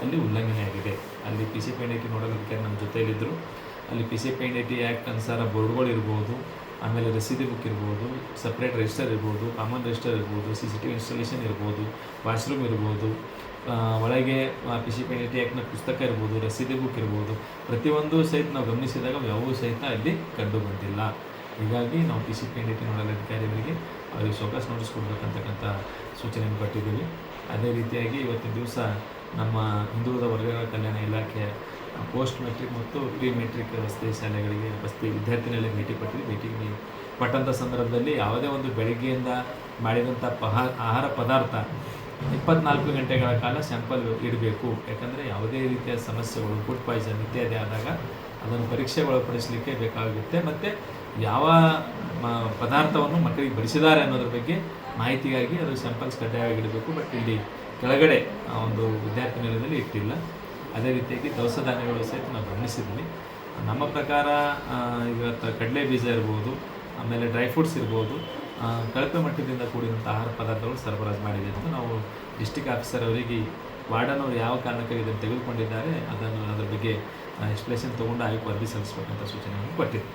ಅಲ್ಲಿ ಉಲ್ಲಂಘನೆ ಆಗಿದೆ. ಅಲ್ಲಿ PCPNIT ನೋಡಲ್ ಅಧಿಕಾರಿ ನಮ್ಮ ಜೊತೆಯಲ್ಲಿದ್ದರು. ಅಲ್ಲಿ PCPNIT ಆ್ಯಕ್ಟ್ ಅನುಸಾರ ಬೋರ್ಡ್ಗಳು ಇರ್ಬೋದು, ಆಮೇಲೆ ರಸೀದಿ ಬುಕ್ ಇರ್ಬೋದು, ಸಪ್ರೇಟ್ ರಿಜಿಸ್ಟರ್ ಇರ್ಬೋದು, ಕಾಮನ್ ರಿಜಿಸ್ಟರ್ ಇರ್ಬೋದು, CCTV ಇನ್ಸ್ಟಾಲೇಷನ್ ಇರ್ಬೋದು, ವಾಶ್ರೂಮ್ ಇರ್ಬೋದು, ಒಳಗೆ PCPNIT ಆ್ಯಕ್ಟ್ನ ಪುಸ್ತಕ ಇರ್ಬೋದು, ರಸೀದಿ ಬುಕ್ ಇರ್ಬೋದು, ಪ್ರತಿಯೊಂದು ಸಹಿತ ನಾವು ಗಮನಿಸಿದಾಗ ಯಾವುದೂ ಸಹಿತ ಅಲ್ಲಿ ಕಂಡು ಬಂದಿಲ್ಲ. ಹೀಗಾಗಿ ನಾವು PCPNIT ನೋಡಲ್ ಅಧಿಕಾರಿಗಳಿಗೆ ಅವರಿಗೆ ಶೋಕಾಸ್ ನೋಟಿಸ್ ಕೊಡಬೇಕಂತಕ್ಕಂಥ ಸೂಚನೆಯನ್ನು ಕೊಟ್ಟಿದ್ದೀವಿ. ಅದೇ ರೀತಿಯಾಗಿ ಇವತ್ತಿನ ದಿವಸ ನಮ್ಮ ಹಿಂದುಳಿದ ವರ್ಗಗಳ ಕಲ್ಯಾಣ ಇಲಾಖೆಯ ಪೋಸ್ಟ್ ಮೆಟ್ರಿಕ್ ಮತ್ತು ಪ್ರೀ ಮೆಟ್ರಿಕ್ ವಸತಿ ಶಾಲೆಗಳಿಗೆ ವಸತಿ ವಿದ್ಯಾರ್ಥಿಗಳಿಗೆ ಭೇಟಿ ಕೊಟ್ಟಂಥ ಸಂದರ್ಭದಲ್ಲಿ ಯಾವುದೇ ಒಂದು ಬೆಳಗ್ಗೆಯಿಂದ ಮಾಡಿದಂಥ ಆಹಾರ ಪದಾರ್ಥ 24 ಗಂಟೆಗಳ ಕಾಲ ಸ್ಯಾಂಪಲ್ ಇಡಬೇಕು. ಯಾಕಂದರೆ ಯಾವುದೇ ರೀತಿಯ ಸಮಸ್ಯೆಗಳು, ಫುಡ್ ಪಾಯ್ಸನ್ ಇತ್ಯಾದಿ ಆದಾಗ ಅದನ್ನು ಪರೀಕ್ಷೆಗೆ ಒಳಪಡಿಸಲಿಕ್ಕೆ ಬೇಕಾಗುತ್ತೆ. ಮತ್ತು ಯಾವ ಪದಾರ್ಥವನ್ನು ಮಕ್ಕಳಿಗೆ ಬಡಿಸಿದ್ದಾರೆ ಅನ್ನೋದ್ರ ಬಗ್ಗೆ ಮಾಹಿತಿಗಾಗಿ ಅದು ಸ್ಯಾಂಪಲ್ಸ್ ಕಡ್ಡಾಯವಾಗಿ ಇಡಬೇಕು. ಬಟ್ ಇಲ್ಲಿ ಕೆಳಗಡೆ ಒಂದು ವಿದ್ಯಾರ್ಥಿ ನಿಲಯದಲ್ಲಿ ಇಟ್ಟಿಲ್ಲ. ಅದೇ ರೀತಿಯಾಗಿ ದವಸ ಧಾನ್ಯಗಳು ಸಹಿತ ನಾವು ಗಮನಿಸಿದ್ವಿ. ನಮ್ಮ ಪ್ರಕಾರ ಇವತ್ತು ಕಡಲೆ ಬೀಜ ಇರ್ಬೋದು, ಆಮೇಲೆ ಡ್ರೈ ಫ್ರೂಟ್ಸ್ ಇರ್ಬೋದು, ಕಳಪೆ ಮಟ್ಟದಿಂದ ಕೂಡಿದಂಥ ಆಹಾರ ಪದಾರ್ಥಗಳು ಸರಬರಾಜು ಮಾಡಿದೆ ಅಂತ ನಾವು ಡಿಸ್ಟಿಕ್ ಆಫೀಸರ್ ಅವರಿಗೆ ವಾರ್ಡನ್ ಅವರು ಯಾವ ಕಾರಣಕ್ಕಾಗಿ ಇದನ್ನು ತೆಗೆದುಕೊಂಡಿದ್ದಾರೆ ಅದರ ಬಗ್ಗೆ ಎಕ್ಸ್ಪ್ಲೇಷನ್ ತೊಗೊಂಡು ಆಯೋಗ ವರದಿ ಸಲ್ಲಿಸಬೇಕಂತ ಸೂಚನೆಯನ್ನು ಕೊಟ್ಟಿದ್ದೆ.